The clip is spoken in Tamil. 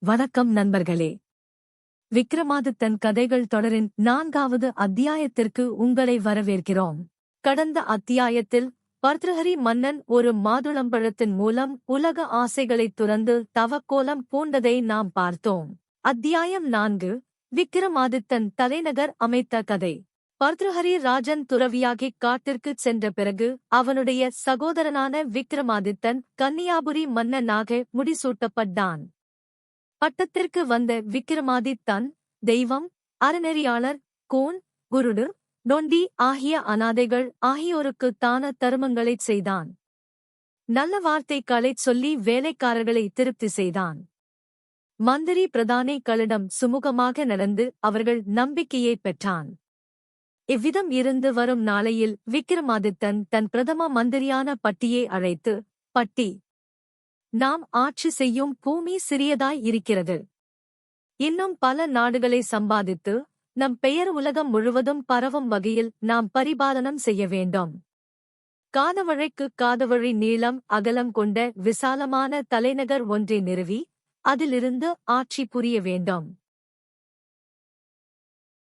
வணக்கம் நண்பர்களே. விக்ரமாதித்தன் கதைகள் தொடரின் 4வது அத்தியாயத்திற்கு உங்களை வரவேற்கிறோம். கடந்த அத்தியாயத்தில் பர்த்ருஹரி மன்னன் ஒரு மாதுளம்பழத்தின் மூலம் உலக ஆசைகளைத் துறந்து தவக்கோலம் பூண்டதை நாம் பார்த்தோம். அத்தியாயம் 4 விக்ரமாதித்தன் தலைநகர் அமைத்த கதை. பர்த்ருஹரி ராஜன் துறவியாகிக் காட்டிற்குச் சென்ற பிறகு அவனுடைய சகோதரனான விக்ரமாதித்தன் கன்னியாபுரி மன்னனாக முடிசூட்டப்பட்டான். பட்டத்திற்கு வந்த விக்ரமாதித்தன் தெய்வம், அறநெறியாளர், கூன், குருடு, நொண்டி ஆகிய அனாதைகள் ஆகியோருக்குத் தான தருமங்களைச் செய்தான். நல்ல வார்த்தைகளைச் சொல்லி வேலைக்காரர்களை திருப்தி செய்தான். மந்திரி பிரதானிகளிடம் சுமூகமாக நடந்து அவர்கள் நம்பிக்கையைப் பெற்றான். இவ்விதம் இருந்து வரும் நாளையில் விக்ரமாதித்தன் தன் பிரதம மந்திரியான பட்டியை அழைத்து, பட்டி, நாம் ஆட்சி செய்யும் பூமி சிறியதாய் இருக்கிறது. இன்னும் பல நாடுகளை சம்பாதித்து நம் பெயர் உலகம் முழுவதும் பரவும் வகையில் நாம் பரிபாலனம் செய்ய வேண்டும். காதவழைக்கு காதவழி நீளம் அகலம் கொண்ட விசாலமான தலைநகர் ஒன்றை நிறுவி அதிலிருந்து ஆட்சி புரிய வேண்டும்.